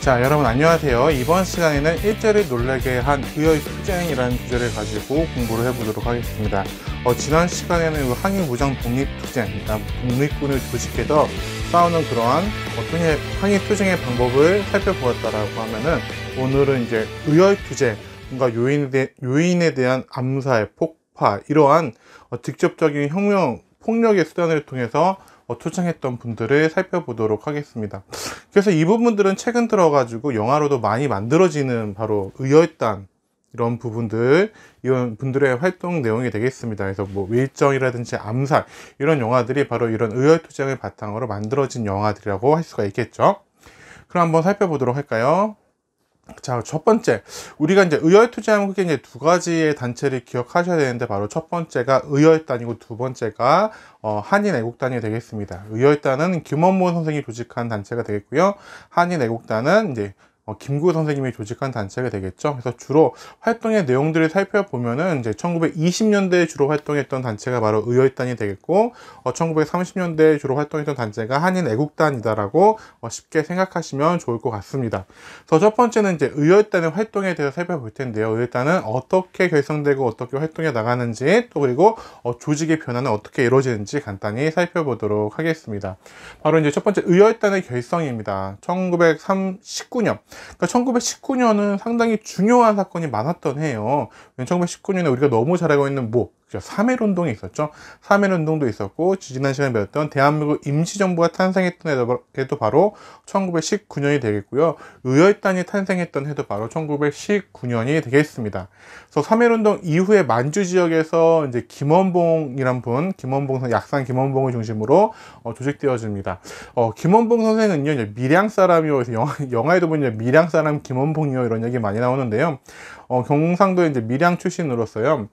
자, 여러분 안녕하세요. 이번 시간에는 일제를 놀라게 한 의의 투쟁이라는 주제를 가지고 공부를 해보도록 하겠습니다. 지난 시간에는 항일무장 독립투쟁, 그러니까 독립군을 조직해서 싸우는 그러한 어떤 항일투쟁의 방법을 살펴보았다라고 하면은, 오늘은 이제 의의 투쟁, 뭔가 요인에 대한 암살, 폭파, 이러한 직접적인 혁명, 폭력의 수단을 통해서 투쟁했던 분들을 살펴보도록 하겠습니다. 그래서 이 부분들은 최근 들어가지고 영화로도 많이 만들어지는 바로 의열단, 이런 부분들, 이런 분들의 활동 내용이 되겠습니다. 그래서 뭐 wil정이라든지 암살, 이런 영화들이 바로 이런 의열투쟁을 바탕으로 만들어진 영화들이라고 할 수가 있겠죠. 그럼 한번 살펴보도록 할까요? 자, 첫 번째, 우리가 이제 의열투쟁하면 크게 이제 두 가지의 단체를 기억하셔야 되는데, 바로 첫 번째가 의열단이고 두 번째가 한인애국단이 되겠습니다. 의열단은 김원모 선생이 조직한 단체가 되겠고요. 한인애국단은 이제 김구 선생님이 조직한 단체가 되겠죠. 그래서 주로 활동의 내용들을 살펴보면은 이제 1920년대에 주로 활동했던 단체가 바로 의열단이 되겠고, 1930년대에 주로 활동했던 단체가 한인애국단이다라고 쉽게 생각하시면 좋을 것 같습니다. 그래서 첫 번째는 이제 의열단의 활동에 대해서 살펴볼 텐데요. 의열단은 어떻게 결성되고 어떻게 활동해 나가는지, 또 그리고 조직의 변화는 어떻게 이루어지는지 간단히 살펴보도록 하겠습니다. 바로 이제 첫 번째 의열단의 결성입니다. 1919년. 그러니까 1919년은 상당히 중요한 사건이 많았던 해예요. 1919년에 우리가 너무 잘 알고 있는 3.1운동이 있었죠. 3.1운동도 있었고, 지난 시간에 배웠던 대한민국 임시정부가 탄생했던 해도 바로 1919년이 되겠고요. 의열단이 탄생했던 해도 바로 1919년이 되겠습니다. 그래서 3.1운동 이후에 만주 지역에서 이제 김원봉이란 분, 약산 김원봉을 중심으로 조직되어집니다. 김원봉 선생은요, 이제 밀양 사람이요. 영화에도 보면 밀양 사람 김원봉이요, 이런 얘기 많이 나오는데요. 경상도 이제 밀양 출신으로서요,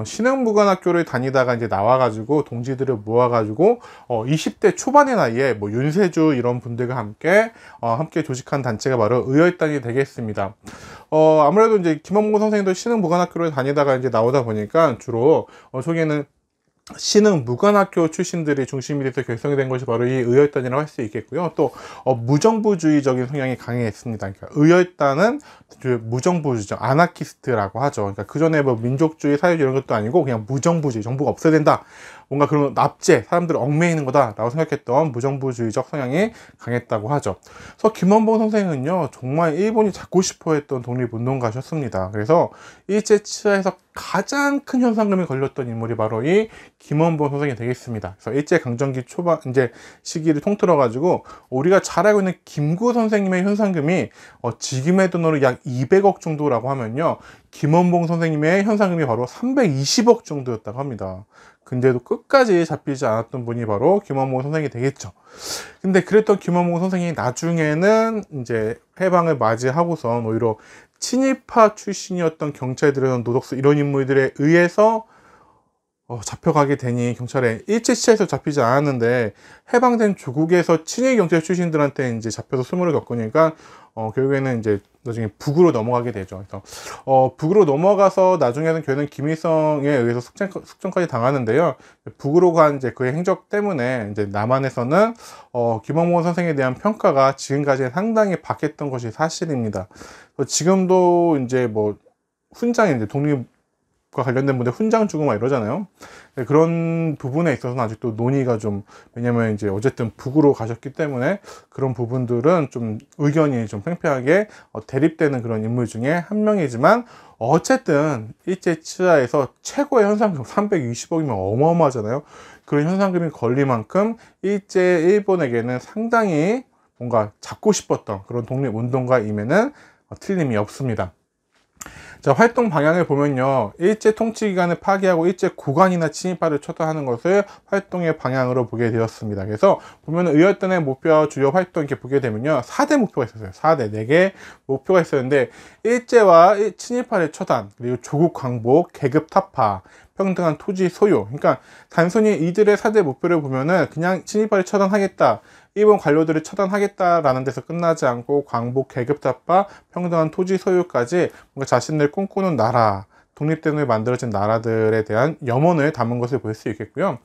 신흥무관학교를 다니다가 이제 나와가지고 동지들을 모아가지고 20대 초반의 나이에 뭐 윤세주 이런 분들과 함께 조직한 단체가 바로 의열단이 되겠습니다. 아무래도 이제 김원봉 선생님도 신흥무관학교를 다니다가 이제 나오다 보니까 주로 저기에는 신흥무관학교 출신들이 중심이 돼서 결성이 된 것이 바로 이 의열단이라고 할 수 있겠고요. 또 무정부주의적인 성향이 강했습니다. 그러니까 의열단은 무정부주의죠. 아나키스트라고 하죠. 그러니까 그 전에 뭐 민족주의, 사회주의 이런 것도 아니고 그냥 무정부주의, 정부가 없어야 된다, 뭔가 그런 납제, 사람들을 얽매이는 거다라고 생각했던 무정부주의적 성향이 강했다고 하죠. 그래서 김원봉 선생은요, 정말 일본이 잡고 싶어했던 독립운동가셨습니다. 그래서 일제 치하에서 가장 큰 현상금이 걸렸던 인물이 바로 이 김원봉 선생이 되겠습니다. 그래서 일제 강점기 초반 이제 시기를 통틀어 가지고 우리가 잘 알고 있는 김구 선생님의 현상금이 지금의 돈으로 약 200억 정도라고 하면요, 김원봉 선생님의 현상금이 바로 320억 정도였다고 합니다. 근데도 끝까지 잡히지 않았던 분이 바로 김원봉 선생이 되겠죠. 근데 그랬던 김원봉 선생이 나중에는 이제 해방을 맞이하고선 오히려 친일파 출신이었던 경찰들이나 노덕수 이런 인물들에 의해서 잡혀가게 되니, 경찰에 일제 치하에서 잡히지 않았는데 해방된 조국에서 친일 경찰 출신들한테 이제 잡혀서 수모를 겪으니까 결국에는 이제 나중에 북으로 넘어가게 되죠. 그래서 북으로 넘어가서 나중에는 결국은 김일성에 의해서 숙청까지 당하는데요. 북으로 간 이제 그의 행적 때문에 이제 남한에서는 김원봉 선생에 대한 평가가 지금까지 상당히 박했던 것이 사실입니다. 지금도 이제 뭐 훈장이 이제 독립과 관련된 분들 훈장 주고 막 이러잖아요. 그런 부분에 있어서는 아직도 논의가 좀, 왜냐면 이제 어쨌든 북으로 가셨기 때문에 그런 부분들은 좀 의견이 좀 팽팽하게 대립되는 그런 인물 중에 한 명이지만, 어쨌든 일제 치하에서 최고의 현상금 320억이면 어마어마하잖아요. 그런 현상금이 걸릴 만큼 일본에게는 상당히 뭔가 잡고 싶었던 그런 독립운동가임에는 틀림이 없습니다. 자, 활동 방향을 보면요, 일제 통치기관을 파괴하고 일제 고관이나 친일파를 처단하는 것을 활동의 방향으로 보게 되었습니다. 그래서 보면 의열단의 목표와 주요 활동 이렇게 보게 되면요, 4대 목표가 있었어요. 4개 목표가 있었는데, 일제와 친일파를 처단, 그리고 조국 광복, 계급 타파, 평등한 토지 소유. 그러니까 단순히 이들의 4대 목표를 보면은 그냥 친일파를 처단하겠다, 일본 관료들을 처단하겠다라는 데서 끝나지 않고 광복, 계급 타파, 평등한 토지 소유까지 뭔가 자신들 꿈꾸는 나라, 독립 때문에 만들어진 나라들에 대한 염원을 담은 것을 볼 수 있겠고요.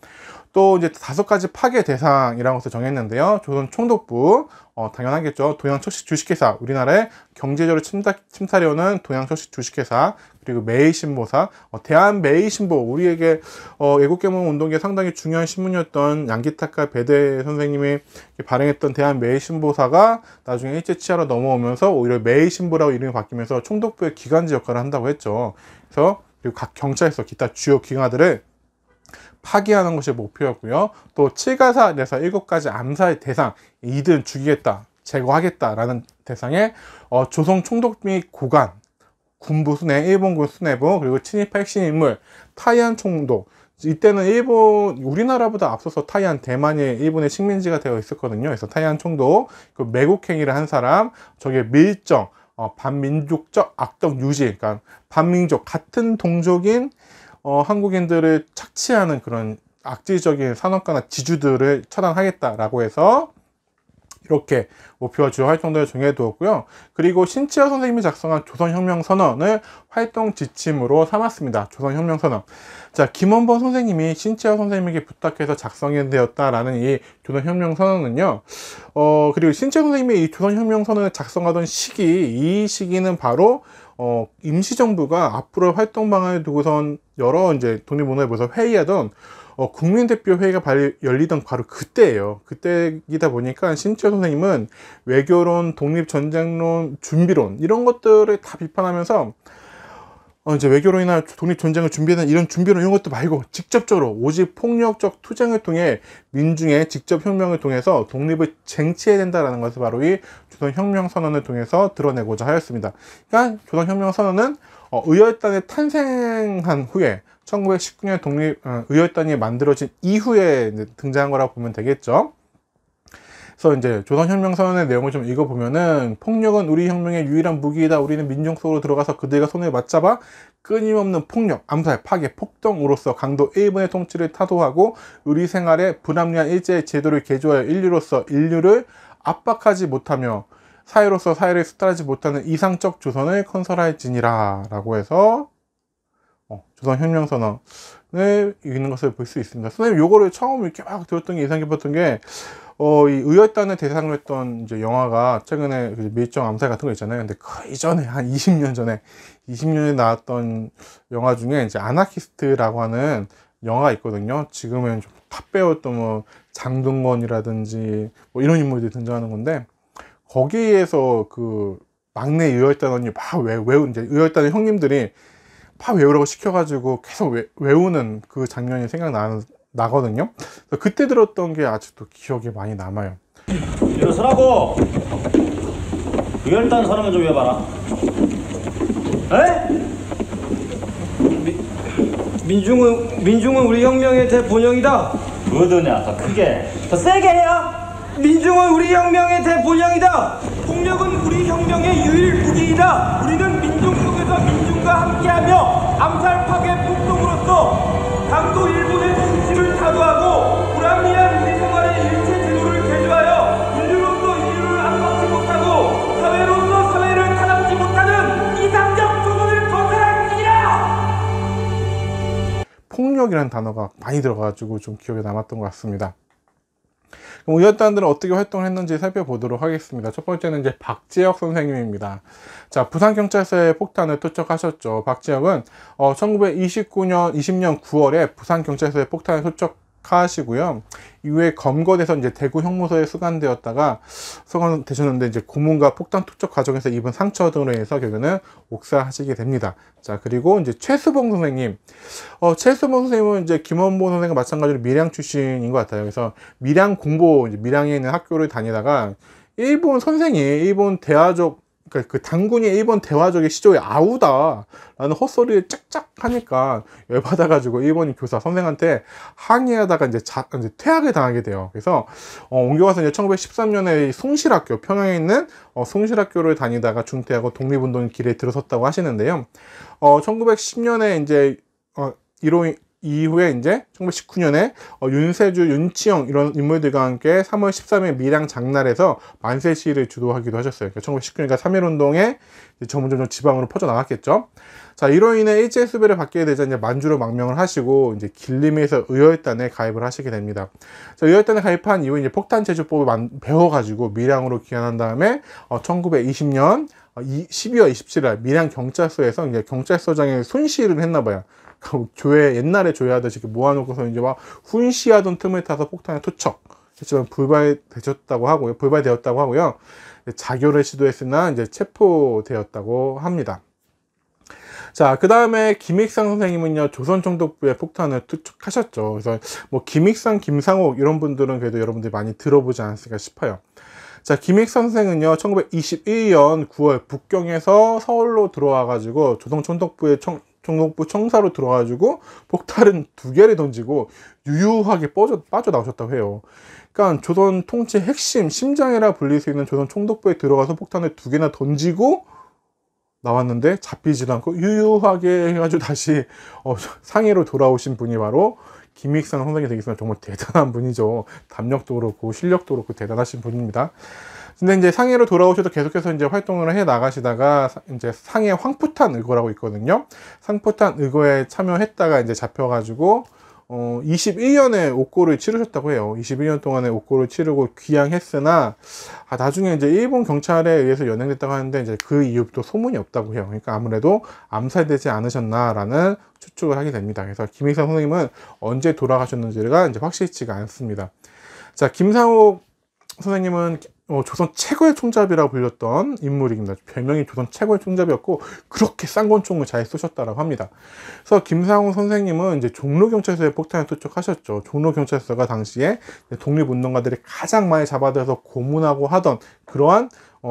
또 이제 5가지 파괴 대상이라는 것을 정했는데요. 조선 총독부, 당연하겠죠. 동양척식 주식회사, 우리나라의 경제적으로 침탈해오는 동양척식 주식회사, 그리고 매일신보사, 대한매일신보, 우리에게 애국개몽 운동에 상당히 중요한 신문이었던 양기타카 배대 선생님이 발행했던 대한매일신보사가 나중에 일제치하로 넘어오면서 오히려 매일신보라고 이름이 바뀌면서 총독부의 기관지 역할을 한다고 했죠. 그래서 그리고 각 경찰서, 기타 주요 기관들을 파기하는 것이 목표였고요. 또 7가사에서 7가지 암살 대상, 이들은 죽이겠다, 제거하겠다라는 대상에 조선 총독 및 고관, 군부 수뇌, 일본군 수뇌부, 그리고 친일 핵심 인물 타이안 총독. 이때는 우리나라보다 앞서서 타이안, 대만이 일본의 식민지가 되어 있었거든요. 그래서 타이안 총독, 그 매국행위를 한 사람, 저게 밀정, 반민족적 악덕 유지, 그러니까 반민족, 같은 동족인 한국인들을 착취하는 그런 악질적인 산업가나 지주들을 처단하겠다라고 해서 이렇게 목표와 주요 활동들을 정해두었고요. 그리고 신치어 선생님이 작성한 조선혁명선언을 활동 지침으로 삼았습니다. 조선혁명선언. 자, 김원범 선생님이 신치어 선생님에게 부탁해서 작성이 되었다라는 이 조선혁명선언은요. 그리고 신치어 선생님이 이 조선혁명선언을 작성하던 이 시기는 바로 임시정부가 앞으로 활동 방안을 두고선 여러 이제 독립운동에서 회의하던 국민대표 회의가 열리던 바로 그때예요. 그때이다 보니까 신치어 선생님은 외교론, 독립전쟁론, 준비론 이런 것들을 다 비판하면서 이제 외교론이나 독립전쟁을 준비하는 이런 준비론 이런 것도 말고 직접적으로 오직 폭력적 투쟁을 통해 민중의 직접 혁명을 통해서 독립을 쟁취해야 된다는 것을 바로 이 조선혁명선언을 통해서 드러내고자 하였습니다. 그러니까 조선혁명선언은 의열단이 탄생한 후에 1919년 의열단이 만들어진 이후에 등장한 거라고 보면 되겠죠. 그래서 이제 조선혁명선언의 내용을 좀 읽어보면은, 폭력은 우리 혁명의 유일한 무기이다. 우리는 민중 속으로 들어가서 그들과 손을 맞잡아 끊임없는 폭력, 암살, 파괴, 폭동으로서 강도 1분의 통치를 타도하고 우리 생활에 불합리한 일제의 제도를 개조하여 인류를 압박하지 못하며 사회로서 사회를 수탈하지 못하는 이상적 조선을 건설할지니라 라고 해서 조선혁명선언을 읽는 것을 볼 수 있습니다. 선생님 요거를 처음 이렇게 막 들었던 게 인상 깊었던 게 이 의열단을 대상으로 했던 이제 영화가 최근에 밀정 암살 같은 거 있잖아요. 근데 그 이전에 한 20년에 나왔던 영화 중에 이제 아나키스트라고 하는 영화가 있거든요. 지금은 좀 탑배웠던 뭐 장동건이라든지 뭐 이런 인물들이 등장하는 건데, 거기에서 그 막내 의열단원이 막 이제 의열단의 형님들이 막 외우라고 시켜가지고 계속 외우는 그 장면이 나거든요. 그때 들었던 게 아직도 기억에 많이 남아요. 일어서라고! 의열단 선언을 좀 해봐라. 에? 민중은 우리 혁명의 대본영이다. 뭐더냐, 더 크게, 더 세게 해요. 민중은 우리 혁명의 대본영이다. 폭력은 우리 혁명의 유일 무기이다. 우리는 민중 속에서 민중과 함께하며 암살, 파괴, 폭동으로서 강도 일본의 통치를 타도하고 불합리한 우리 생활의 일체 제도를 개조하여 인류로서 인류를 압박지 못하고 사회로서 사회를 타당지 못하는 이상적 조선을 건설할지니라. 폭력이라는 단어가 많이 들어가지고 좀 기억에 남았던 것 같습니다. 그럼 의열단들은 어떻게 활동을 했는지 살펴보도록 하겠습니다. 첫 번째는 이제 박재혁 선생님입니다. 자, 부산경찰서에 폭탄을 투척하셨죠. 박재혁은 1920년 9월에 부산경찰서에 폭탄을 투척하시고요. 이후에 검거돼서 이제 대구 형무소에 수감되셨는데 이제 고문과 폭탄 투척 과정에서 입은 상처 등으로 해서 결국에는 옥사하시게 됩니다. 자, 그리고 이제 최수봉 선생님. 최수봉 선생님은 이제 김원보 선생과 마찬가지로 밀양 출신인 것 같아요. 그래서 밀양에 있는 학교를 다니다가 일본 선생이 일본 대화적, 그러니까 그 당군이 일본 대화적의 시조에 아우다라는 헛소리를 짝짝 하니까 열받아가지고 일본인 교사 선생한테 항의하다가 이제 퇴학을 당하게 돼요. 그래서 옮겨가서 이제 1913년에 숭실학교, 평양에 있는 숭실학교를 다니다가 중퇴하고 독립운동 길에 들어섰다고 하시는데요. 1910년에 이제 이후에 이제 1919년에 윤세주, 윤치영 이런 인물들과 함께 3월 13일 밀양 장날에서 만세 시위를 주도하기도 하셨어요. 그러니까 1919년과 3.1운동에 점점 지방으로 퍼져나갔겠죠. 자, 이로 인해 일제 수배를 받게 되자 이제 만주로 망명을 하시고 이제 길림에서 의열단에 가입을 하시게 됩니다. 자, 의열단에 가입한 이후 이제 폭탄 제조법을 배워가지고 밀양으로 귀환한 다음에 1920년 12월 27일 밀양 경찰서에서 이제 경찰서장의 훈시를 했나봐요. 교회 옛날에 조회하듯이 이렇게 모아놓고서 이제 막 훈시하던 틈을 타서 폭탄에 투척 했지만 불발되었다고 하고요. 자교를 시도했으나 이제 체포되었다고 합니다. 자, 그 다음에 김익상 선생님은요, 조선총독부의 폭탄을 투척하셨죠. 그래서 뭐 김익상, 김상옥 이런 분들은 그래도 여러분들이 많이 들어보지 않았을까 싶어요. 자, 김익상 선생은요, 1921년 9월 북경에서 서울로 들어와가지고 조선총독부의 총독부 청사로 들어와가지고 폭탄은 2개를 던지고 유유하게 빠져나오셨다고 해요. 그러니까 조선 통치 핵심, 심장이라 불릴 수 있는 조선 총독부에 들어가서 폭탄을 2개나 던지고 나왔는데 잡히지도 않고 유유하게 해가지고 다시 상해로 돌아오신 분이 바로 김익상 선생이 되겠습니다. 정말 대단한 분이죠. 담력도 그렇고 실력도 그렇고 대단하신 분입니다. 근데 이제 상해로 돌아오셔도 계속해서 이제 활동을 해 나가시다가 이제 상해 황포탄 의거라고 있거든요. 황포탄 의거에 참여했다가 이제 잡혀가지고 21년에 옥고를 치르셨다고 해요. 21년 동안에 옥고를 치르고 귀향했으나 나중에 이제 일본 경찰에 의해서 연행됐다고 하는데 이제 그 이후부터 소문이 없다고 해요. 그러니까 아무래도 암살되지 않으셨나라는 추측을 하게 됩니다. 그래서 김익상 선생님은 언제 돌아가셨는지가 이제 확실치가 않습니다. 자, 김상옥 선생님은 조선 최고의 총잡이라고 불렸던 인물입니다. 별명이 조선 최고의 총잡이였고 그렇게 싼 권총을 잘 쏘셨다라고 합니다. 그래서 김상호 선생님은 이제 종로경찰서에 폭탄을 투척하셨죠. 종로경찰서가 당시에 독립운동가들이 가장 많이 잡아들여서 고문하고 하던 그러한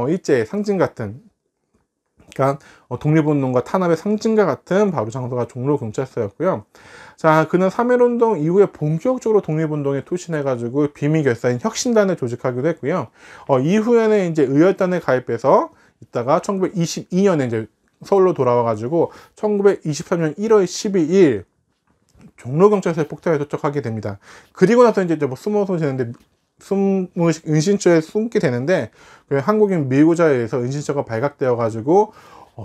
일제의 상징 같은, 그러니까 독립운동과 탄압의 상징과 같은 바로 장소가 종로경찰서였고요. 자, 그는 3.1운동 이후에 본격적으로 독립운동에 투신해가지고 비밀결사인 혁신단을 조직하기도 했고요. 이후에는 이제 의열단에 가입해서 있다가 1922년에 이제 서울로 돌아와가지고 1923년 1월 12일 종로경찰서에 폭탄을 투척하게 됩니다. 그리고 나서 이제 뭐 숨어서 지는데 은신처에 숨게 되는데 한국인 밀고자에 의해서 은신처가 발각되어가지고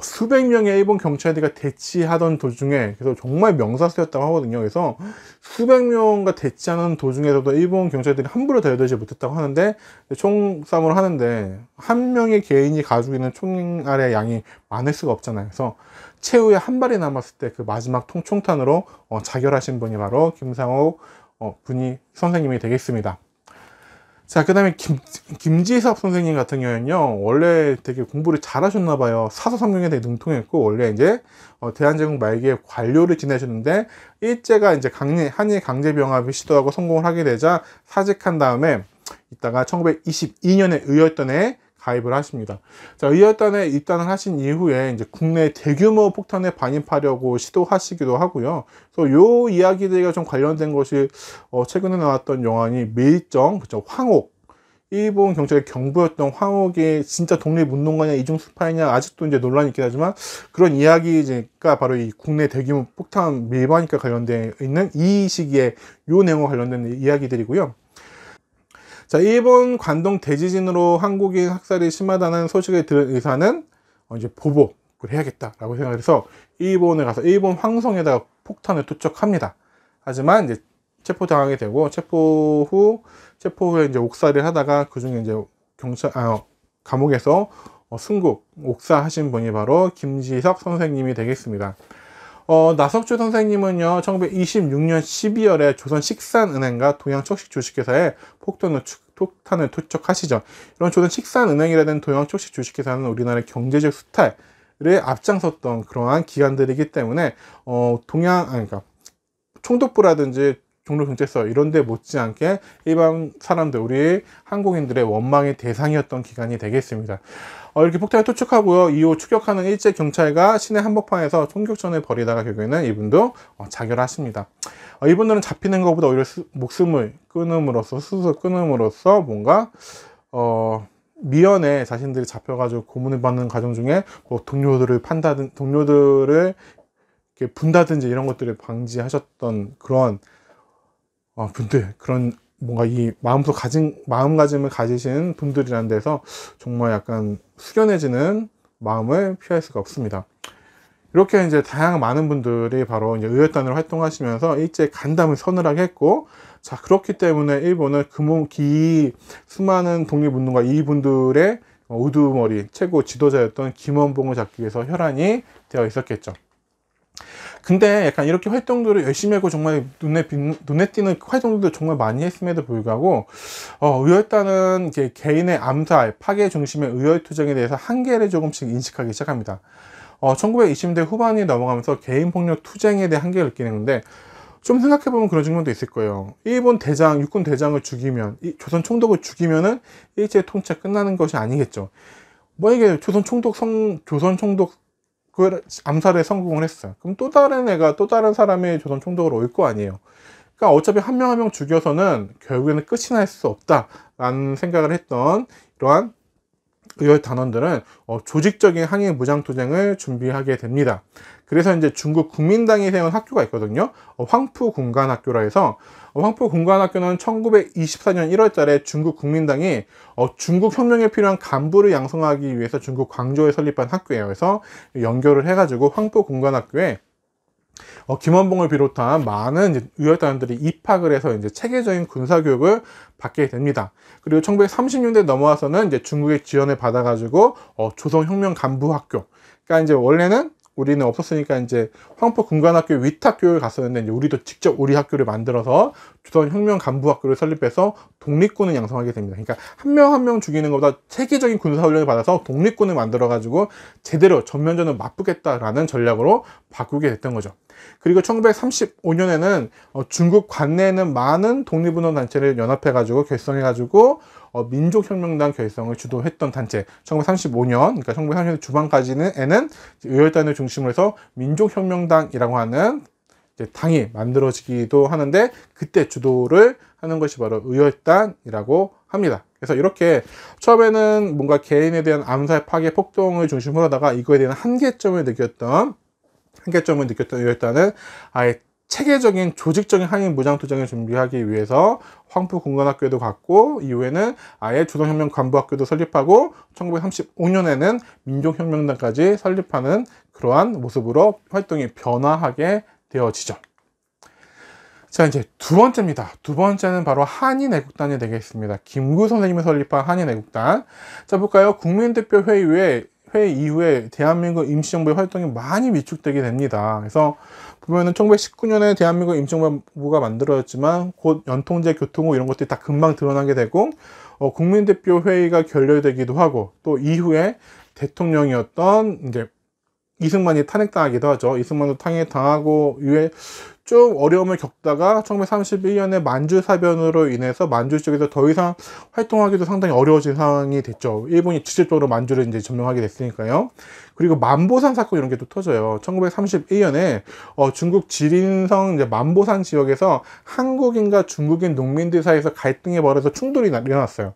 수백 명의 일본 경찰들과 대치하던 도중에, 그래서 정말 명사수였다고 하거든요. 그래서 수백 명과 대치하는 도중에서도 일본 경찰들이 함부로 달려들지 못했다고 하는데, 총싸움을 하는데 한 명의 개인이 가지고 있는 총알의 양이 많을 수가 없잖아요. 그래서 최후에 한 발이 남았을 때 그 마지막 총탄으로 자결하신 분이 바로 김상옥 선생님이 되겠습니다. 자, 그 다음에 김지섭 선생님 같은 경우는요, 원래 되게 공부를 잘 하셨나 봐요. 사서성경에 되게 능통했고, 원래 이제 대한제국 말기에 관료를 지내셨는데, 일제가 이제 한일 강제병합을 시도하고 성공을 하게 되자 사직한 다음에 이따가 1922년에 의열단에 가입을 하십니다. 자, 의열단에 입단을 하신 이후에 이제 국내 대규모 폭탄에 반입하려고 시도하시기도 하고요. 그래서 요 이야기들과 좀 관련된 것이 최근에 나왔던 영화니 밀정, 그쵸, 황옥. 일본 경찰의 경부였던 황옥이 진짜 독립운동가냐 이중스파이냐 아직도 이제 논란이 있긴 하지만 그런 이야기가 바로 이 국내 대규모 폭탄 밀반입과 관련되어 있는 이 시기에 요 내용과 관련된 이야기들이고요. 자, 일본 관동 대지진으로 한국인 학살이 심하다는 소식을 들은 의사는 이제 보복을 해야겠다라고 생각해서 일본에 가서 일본 황성에다가 폭탄을 투척합니다. 하지만 이제 체포당하게 되고 체포 후에 이제 옥살이를 하다가 그중에 이제 감옥에서 순국 옥사하신 분이 바로 김지석 선생님이 되겠습니다. 나석주 선생님은요, 1926년 12월에 조선 식산은행과 동양척식주식회사에 폭탄을 투척하시죠. 이런 조선 식산은행이라든 동양척식 주식회사는 우리나라의 경제적 수탈을 앞장섰던 그러한 기관들이기 때문에 그러니까 총독부라든지 종로경찰서 이런 데 못지않게 일반 사람들, 우리 한국인들의 원망의 대상이었던 기관이 되겠습니다. 이렇게 폭탄을 투척하고요. 이후 추격하는 일제 경찰과 시내 한복판에서 총격전을 벌이다가 결국에는 이분도 자결하십니다. 이분들은 잡히는 것보다 오히려 목숨을 끊음으로써 뭔가 미연에 자신들이 잡혀가지고 고문을 받는 과정 중에 동료들을 이렇게 분다든지 이런 것들을 방지하셨던 그런 분들, 그런 뭔가 이 마음가짐을 가지신 분들이라는 데서 정말 약간 숙연해지는 마음을 피할 수가 없습니다. 이렇게 이제 다양한 많은 분들이 바로 이제 의열단으로 활동하시면서 일제히 간담을 서늘하게 했고, 자, 그렇기 때문에 일본은 수많은 독립운동가 이분들의 우두머리 최고 지도자였던 김원봉을 잡기 위해서 혈안이 되어 있었겠죠. 근데 약간 이렇게 활동들을 열심히 하고 정말 눈에 띄는 활동들도 정말 많이 했음에도 불구하고 의열단은 개인의 암살, 파괴 중심의 의열투쟁에 대해서 한계를 조금씩 인식하기 시작합니다. 1920년대 후반이 넘어가면서 개인폭력 투쟁에 대한 한계를 느끼는데, 좀 생각해보면 그런 측면도 있을 거예요. 일본 대장, 육군 대장을 죽이면, 조선 총독을 죽이면은 일제 통치가 끝나는 것이 아니겠죠. 만약에 조선 총독 그 암살에 성공을 했어요. 그럼 또 다른 사람이 조선 총독으로 올 거 아니에요. 그러니까 어차피 한 명 한 명 죽여서는 결국에는 끝이 날 수 없다라는 생각을 했던 이러한 의열 단원들은 조직적인 항일 무장투쟁을 준비하게 됩니다. 그래서 이제 중국 국민당이 세운 학교가 있거든요. 황푸군관학교라 해서, 황푸군관학교는 1924년 1월 달에 중국 국민당이 중국 혁명에 필요한 간부를 양성하기 위해서 중국 광저우에 설립한 학교예요. 그래서 연결을 해가지고 황푸군관학교에 김원봉을 비롯한 많은 의열단원들이 입학을 해서 이제 체계적인 군사교육을 받게 됩니다. 그리고 1930년대 넘어와서는 이제 중국의 지원을 받아가지고 조선혁명 간부학교. 그러니까 이제 원래는 우리는 없었으니까 이제 황포군관학교 위탁교육을 갔었는데, 이제 우리도 직접 우리 학교를 만들어서 조선혁명 간부학교를 설립해서 독립군을 양성하게 됩니다. 그러니까 한 명 한 명 죽이는 것보다 체계적인 군사훈련을 받아서 독립군을 만들어가지고 제대로 전면전을 맞붙겠다라는 전략으로 바꾸게 됐던 거죠. 그리고 1935년에는 중국 관내에는 많은 독립운동 단체를 연합해가지고 결성해가지고 민족혁명당 결성을 주도했던 단체, 1935년, 그러니까 1930년대 주반까지는 의열단을 중심으로 해서 민족혁명당이라고 하는 당이 만들어지기도 하는데, 그때 주도를 하는 것이 바로 의열단이라고 합니다. 그래서 이렇게 처음에는 뭔가 개인에 대한 암살, 파괴, 폭동을 중심으로 하다가 이거에 대한 한계점을 느꼈던 의열단은 아예 체계적인 조직적인 항일 무장투쟁을 준비하기 위해서 황푸군관학교도 갔고, 이후에는 아예 조선혁명 간부학교도 설립하고 1935년에는 민족혁명당까지 설립하는 그러한 모습으로 활동이 변화하게 되어지죠. 자, 이제 두 번째입니다. 두 번째는 바로 한인애국단이 되겠습니다. 김구 선생님이 설립한 한인애국단. 자, 볼까요? 국민대표회의 이후에 대한민국 임시정부의 활동이 많이 위축되게 됩니다. 그래서 보면은 1919년에 대한민국 임시정부가 만들어졌지만 곧 연통제, 교통부 이런 것들이 다 금방 드러나게 되고, 국민대표회의가 결렬되기도 하고, 또 이후에 대통령이었던 이제 이승만이 탄핵당하기도 하죠. 이승만도 탄핵당하고 이후에 좀 어려움을 겪다가 1931년에 만주사변으로 인해서 만주 쪽에서 더 이상 활동하기도 상당히 어려워진 상황이 됐죠. 일본이 직접적으로 만주를 이제 점령하게 됐으니까요. 그리고 만보산 사건 이런 게 또 터져요. 1931년에 중국 지린성 이제 만보산 지역에서 한국인과 중국인 농민들 사이에서 갈등이 벌어서 충돌이 일어났어요.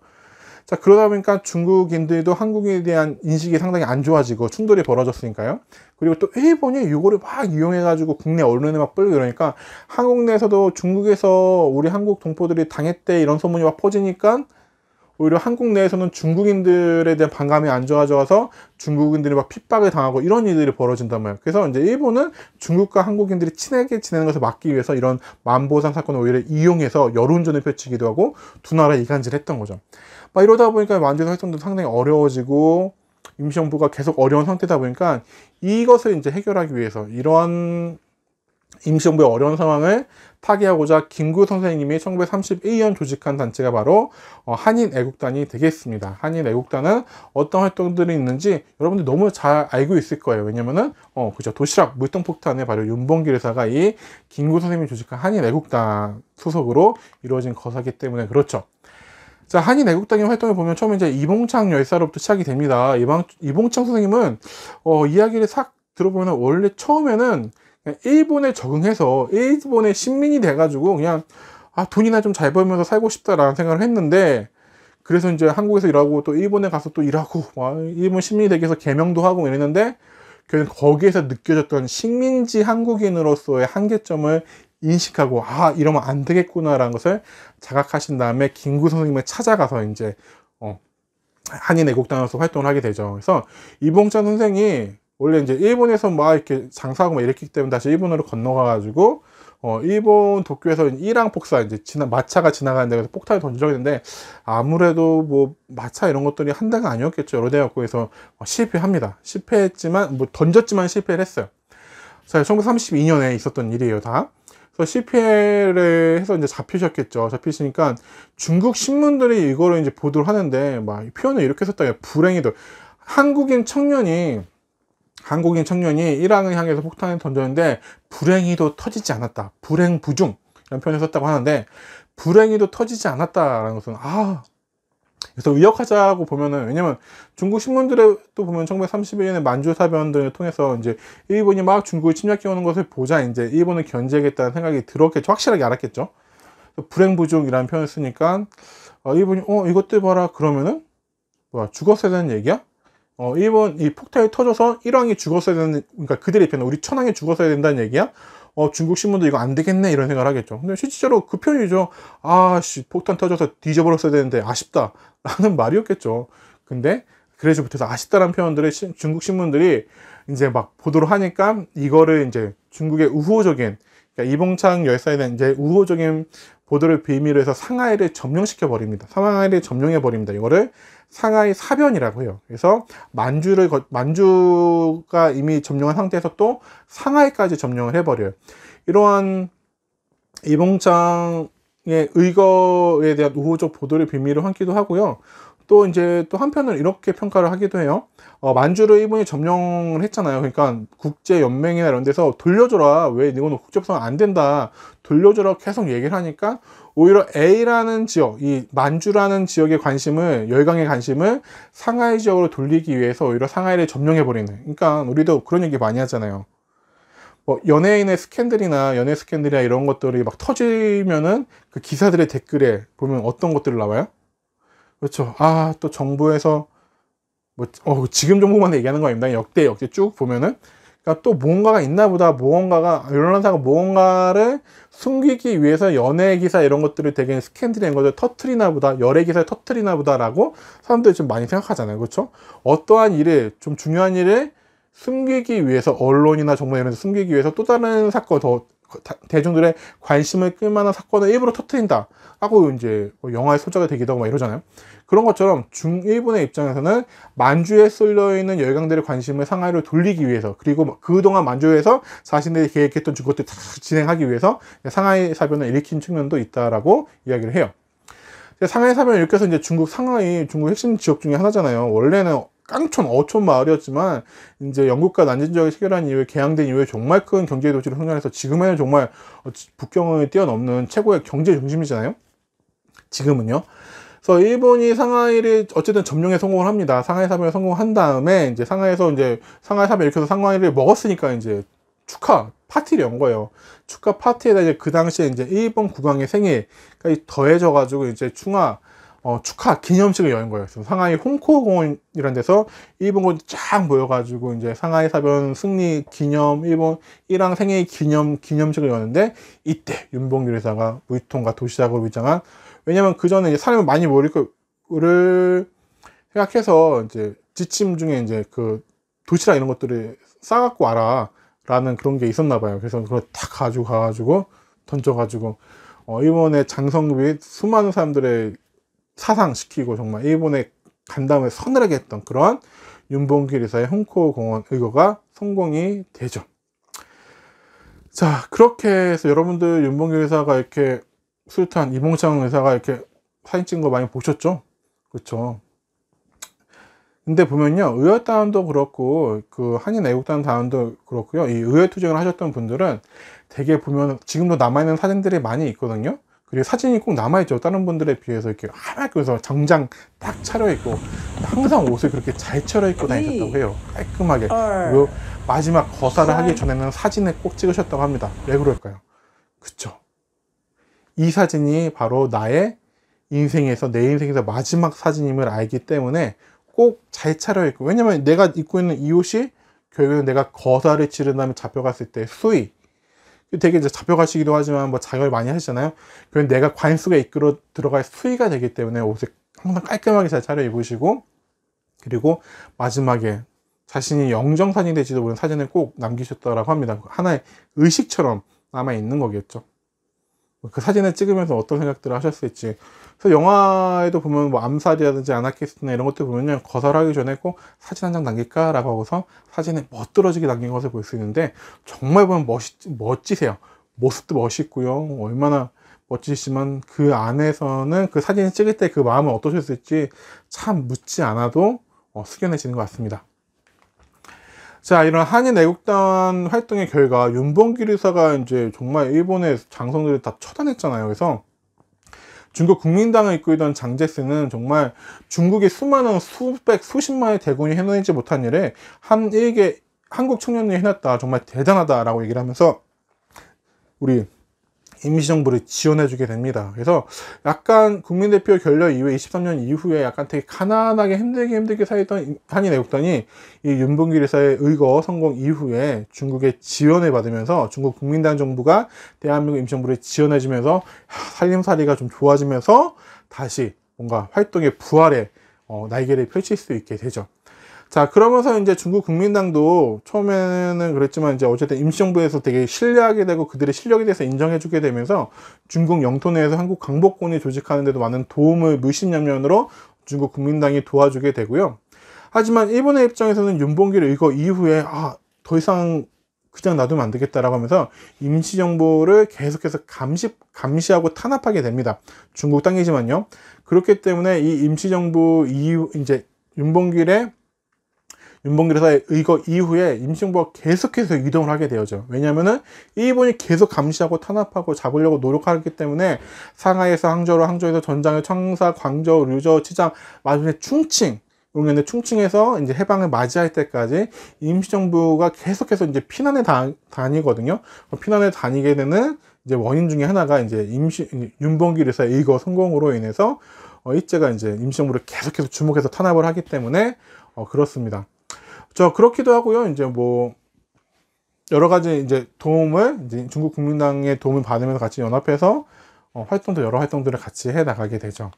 자, 그러다 보니까 중국인들도 한국에 대한 인식이 상당히 안 좋아지고 충돌이 벌어졌으니까요. 그리고 또 일본이 이거를 막 이용해가지고 국내 언론에 막 끌고 이러니까 한국 내에서도 중국에서 우리 한국 동포들이 당했대 이런 소문이 막 퍼지니까 오히려 한국 내에서는 중국인들에 대한 반감이 안 좋아져서 중국인들이 막 핍박을 당하고 이런 일들이 벌어진단 말이에요. 그래서 이제 일본은 중국과 한국인들이 친하게 지내는 것을 막기 위해서 이런 만보산 사건을 오히려 이용해서 여론전을 펼치기도 하고 두 나라 이간질했던 거죠. 막 이러다 보니까 만주에서 활동도 상당히 어려워지고 임시정부가 계속 어려운 상태다 보니까 이것을 이제 해결하기 위해서 이러한 임시정부의 어려운 상황을 타개하고자 김구 선생님이 1931년 조직한 단체가 바로 한인애국단이 되겠습니다. 한인애국단은 어떤 활동들이 있는지 여러분들 너무 잘 알고 있을 거예요. 왜냐면은 그죠, 도시락 물통폭탄에 바로 윤봉길 의사가 이 김구 선생님이 조직한 한인애국단 소속으로 이루어진 거사기 때문에 그렇죠. 자, 한인애국단의 활동을 보면 처음에 이제 이봉창 열사로부터 시작이 됩니다. 이봉창 선생님은 이야기를 싹 들어보면 원래 처음에는 일본에 적응해서 일본의 식민이 돼가지고 그냥 돈이나 좀 잘 벌면서 살고 싶다라는 생각을 했는데, 그래서 이제 한국에서 일하고 또 일본에 가서 또 일하고 일본 식민이 되기 위해서 개명도 하고 이랬는데, 결국 거기에서 느껴졌던 식민지 한국인으로서의 한계점을 인식하고 아 이러면 안 되겠구나라는 것을 자각하신 다음에 김구 선생님을 찾아가서 이제 한인 애국단으로서 활동을 하게 되죠. 그래서 이봉찬 선생이 원래 이제 일본에서 막 이렇게 장사하고 막 이랬기 때문에 다시 일본으로 건너가 가지고 일본 도쿄에서 일항 폭사 이제 마차가 지나가는 데서 폭탄을 던지려고 했는데 아무래도 뭐 마차 이런 것들이 한 대가 아니었겠죠. 여러 대였고 해서 실패합니다. 실패했지만 뭐 던졌지만 실패를 했어요. 자, 1932년에 있었던 일이에요, 다. 그래서 실패를 해서 이제 잡히셨겠죠. 잡히시니까 중국 신문들이 이거를 이제 보도를 하는데 막 표현을 이렇게 썼다. 불행히도 한국인 청년이 일항을 향해서 폭탄을 던졌는데 불행히도 터지지 않았다. 불행부중 이런 표현을 썼다고 하는데 불행히도 터지지 않았다라는 것은 그래서 의역하자고 보면은 왜냐면 중국 신문들에 또 보면 1931년에 만주 사변 등을 통해서 이제 일본이 막 중국을 침략해 오는 것을 보자 이제 일본을 견제하겠다는 생각이 들었겠죠. 확실하게 알았겠죠. 불행부중이라는 표현을 쓰니까 일본이 이것들 봐라 그러면은 뭐야 죽었어야 되는 얘기야? 일본 이 폭탄이 터져서 일왕이 죽었어야 되는 그러니까 그들의 입장은 우리 천황이 죽었어야 된다는 얘기야? 중국 신문도 이거 안 되겠네 이런 생각을 하겠죠. 근데 실질적으로 그 표현이죠. 폭탄 터져서 뒤져버렸어야 되는데 아쉽다 라는 말이었겠죠. 근데 그래서 부터 아쉽다라는 표현들을 중국 신문들이 이제 막 보도를 하니까 이거를 이제 중국의 우호적인 그러니까 이봉창 열사에 대한 이제 우호적인 보도를 빌미로 해서 상하이를 점령시켜 버립니다. 상하이를 점령해 버립니다. 이거를 상하이 사변이라고 해요. 그래서 만주가 이미 점령한 상태에서 또 상하이까지 점령을 해버려요. 이러한 이봉창의 의거에 대한 우호적 보도를 빌미로 하기도 하고요. 또 이제 또 한편으로 이렇게 평가를 하기도 해요. 만주를 일본이 점령을 했잖아요. 그러니까 국제연맹이나 이런 데서 돌려줘라. 왜 이거는 국제협상 안 된다. 돌려줘라 계속 얘기를 하니까 오히려 A라는 지역, 이 만주라는 지역의 관심을, 열강의 관심을 상하이 지역으로 돌리기 위해서 오히려 상하이를 점령해버리는. 그러니까 우리도 그런 얘기 많이 하잖아요. 뭐 연예인의 스캔들이나 연예 스캔들이나 이런 것들이 막 터지면은 그 기사들의 댓글에 보면 어떤 것들이 나와요? 그렇죠. 또 정부에서 지금 정부만 얘기하는 거 아닙니다. 역대 쭉 보면은 그러니까 또 뭔가가 있나 보다. 언론사가 뭔가를 숨기기 위해서 연예 기사 이런 것들을 되게 스캔들인 것을 터트리나 보다. 열애 기사를 터트리나 보다라고 사람들이 좀 많이 생각하잖아요. 그렇죠? 어떠한 일을 좀 중요한 일을 숨기기 위해서 언론이나 정부 이런 데서 숨기기 위해서 또 다른 사건 대중들의 관심을 끌만한 사건을 일부러 터트린다 하고 이제 영화의 소재가 되기도 하고 막 이러잖아요. 그런 것처럼 일본의 입장에서는 만주에 쏠려있는 열강들의 관심을 상하이로 돌리기 위해서 그리고 그동안 만주에서 자신들이 계획했던 것들 다 진행하기 위해서 상하이 사변을 일으킨 측면도 있다라고 이야기를 해요. 상하이 사변을 일으켜서 이제 상하이 중국 핵심 지역 중에 하나잖아요. 원래는 깡촌, 어촌 마을이었지만 이제 영국과 난징 지역이 체결한 이후에 개항된 이후에 정말 큰 경제 도시로 성장해서 지금은 정말 북경을 뛰어넘는 최고의 경제 중심이잖아요. 지금은요. 그래서 일본이 상하이를 어쨌든 점령에 성공을 합니다. 상하이 사변에 성공한 다음에 이제 상하이에서 이제 상하이 사변 일으켜서 상하이를 먹었으니까 이제 축하 파티를 연 거예요. 축하 파티에다 이제 그 당시에 이제 일본 국왕의 생일까지 더해져 가지고 이제 축하 기념식을 여는 거예요. 그래서 상하이 홍코공원이라는 데서 일본군이 쫙 모여가지고 이제 상하이 사변 승리 기념, 일본 일왕 생일 기념식을 여는데 이때 윤봉길 의사가 무이통과 도시락으로 위장한 왜냐면 그 전에 이제 사람이 많이 모일 거를 생각해서 이제 지침 중에 이제 그 도시락 이런 것들을 싸갖고 와라 라는 그런 게 있었나 봐요. 그래서 그걸 딱 가지고 가가지고 던져가지고 일본의 장성 및 수많은 사람들의 사상시키고 정말 일본에 간담을 서늘하게 했던 그런 윤봉길 의사의 홍코공원 의거가 성공이 되죠. 자, 그렇게 해서 여러분들 윤봉길 의사가 이렇게 수류탄 이봉창 의사가 이렇게 사진 찍은 거 많이 보셨죠? 그렇죠. 근데 보면요, 의열단도 그렇고 그 한인 애국단도 그렇고요, 이 의열투쟁을 하셨던 분들은 되게 보면 지금도 남아있는 사진들이 많이 있거든요. 그리고 사진이 꼭 남아있죠. 다른 분들에 비해서 이렇게 하얗게 해서 정장 딱 차려입고 항상 옷을 그렇게 잘 차려입고 다니셨다고 해요. 깔끔하게. 그리고 마지막 거사를 하기 전에는 사진을 꼭 찍으셨다고 합니다. 왜 그럴까요? 그쵸. 이 사진이 바로 나의 인생에서 내 인생에서 마지막 사진임을 알기 때문에 꼭 잘 차려입고 왜냐면 내가 입고 있는 이 옷이 결국에는 내가 거사를 치른 다음에 잡혀갔을 때 수위, 되게 이제 잡혀가시기도 하지만 뭐 자격을 많이 하시잖아요. 그건 내가 관수가 이끌어 들어갈 수위가 되기 때문에 옷을 항상 깔끔하게 잘 차려 입으시고, 그리고 마지막에 자신이 영정사진이 될지도 모르는 사진을 꼭 남기셨다라고 합니다. 하나의 의식처럼 남아 있는 거겠죠. 그 사진을 찍으면서 어떤 생각들을 하셨을지. 그래서 영화에도 보면 뭐 암살이라든지 아나키스트나 이런 것들 보면요, 거절하기 전에 꼭 사진 한 장 남길까? 라고 하고서 사진에 멋들어지게 남긴 것을 볼 수 있는데, 정말 보면 멋지세요. 모습도 멋있고요. 얼마나 멋지시지만 그 안에서는 그 사진을 찍을 때 그 마음은 어떠셨을지 참 묻지 않아도 숙연해지는 것 같습니다. 자, 이런 한인 애국단 활동의 결과 윤봉길 의사가 이제 정말 일본의 장성들을 다 처단했잖아요. 그래서 중국 국민당을 이끌던 장제스는 정말 중국의 수많은 수십만의 대군이 해내지 못한 일에 한 일개 한국 청년이 해냈다. 정말 대단하다라고 얘기를 하면서 우리 임시정부를 지원해주게 됩니다. 그래서 약간 국민대표 결렬 이후에 23년 이후에 약간 되게 가난하게 힘들게 살던 한인 애국단이 이 윤봉길 의사의 의거 성공 이후에 중국의 지원을 받으면서 중국 국민당 정부가 대한민국 임시정부를 지원해주면서 살림살이가 좀 좋아지면서 다시 뭔가 활동의 부활의 날개를 펼칠 수 있게 되죠. 자, 그러면서 이제 중국 국민당도 처음에는 그랬지만 이제 어쨌든 임시정부에서 되게 신뢰하게 되고 그들의 실력에 대해서 인정해주게 되면서 중국 영토 내에서 한국 강복군이 조직하는 데도 많은 도움을 물심양면으로 중국 국민당이 도와주게 되고요. 하지만 일본의 입장에서는 윤봉길 의거 이후에 더 이상 그냥 놔두면 안 되겠다라고 하면서 임시정부를 계속해서 감시하고 탄압하게 됩니다. 중국 땅이지만요. 그렇기 때문에 이 임시정부 이후 이제 윤봉길 의사의 의거 이후에 임시정부가 계속해서 이동을 하게 되죠. 왜냐하면은 일본이 계속 감시하고 탄압하고 잡으려고 노력하기 때문에 상하이에서 항저우, 항저우에서 전장을 청사, 광저우, 류저우, 치장, 마지막에 충칭, 용인의 충칭에서 이제 해방을 맞이할 때까지 임시정부가 계속해서 이제 피난에 다니거든요. 피난에 다니게 되는 이제 원인 중에 하나가 이제 윤봉길 의사의 의거 성공으로 인해서 일제가 이제 임시정부를 계속해서 주목해서 탄압을 하기 때문에 그렇습니다. 그렇기도 하고요. 이제 뭐 여러 가지 이제 도움을 이제 중국 국민당의 도움을 받으면서 같이 연합해서 여러 활동들을 같이 해 나가게 되죠.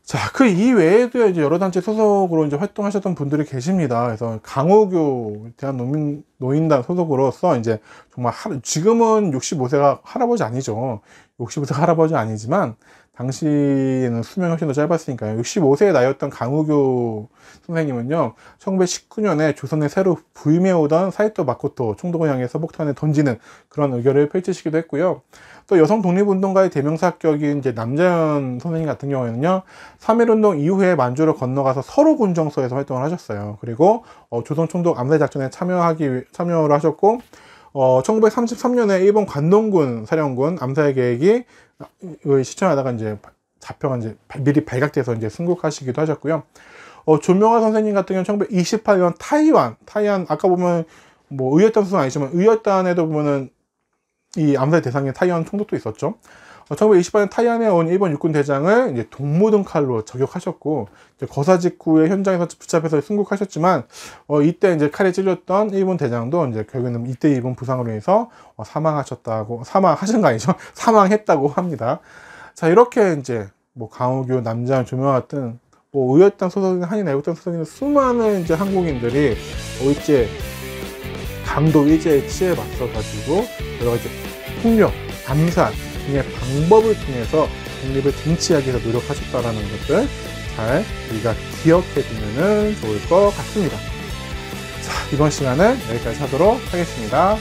자, 그 이외에도 이제 여러 단체 소속으로 이제 활동하셨던 분들이 계십니다. 그래서 강호교 대한노인단 소속으로서 이제 정말 지금은 65세가 할아버지 아니죠. 65세가 할아버지 아니지만 당시에는 수명이 훨씬 더 짧았으니까요. 65세의 나이였던 강우교 선생님은요, 1919년에 조선에 새로 부임해오던 사이토 마코토 총독을 향해서 폭탄을 던지는 그런 의견을 펼치시기도 했고요. 또 여성 독립운동가의 대명사격인 이제 남자연 선생님 같은 경우에는요, 3.1운동 이후에 만주를 건너가서 서로군정소에서 활동을 하셨어요. 그리고 조선 총독 암살 작전에 참여를 하셨고, 1933년에 일본 관동군 사령군 암살 계획이 시청하다가 이제 잡혀가 이제 미리 발각돼서 이제 순국하시기도 하셨고요. 조명화 선생님 같은 경우는 1928년 타이완 아까 보면 뭐 의열단 수는 아니지만 의열단에도 보면은 이 암살 대상인 타이완 총독도 있었죠. 1928년 타이완에 온 일본 육군 대장을 이제 동무등 칼로 저격하셨고, 거사 직후에 현장에서 붙잡혀서 순국하셨지만, 이때 이제 칼에 찔렸던 일본 대장도 이제 결국에는 이때 입은 부상으로 인해서 사망하신 거 아니죠? 사망했다고 합니다. 자, 이렇게 이제 뭐 강호교, 남자연, 조명화 같은 뭐 의열단 소속인 한인 애국단 소속인 수많은 이제 한국인들이 강도 일제에 취해 맞서가지고 여러 가지 폭력, 암살 등의 방법을 통해서 독립을 쟁취하기 위해서 노력하셨다라는 것들 잘 우리가 기억해 두면 좋을 것 같습니다. 자, 이번 시간은 여기까지 하도록 하겠습니다.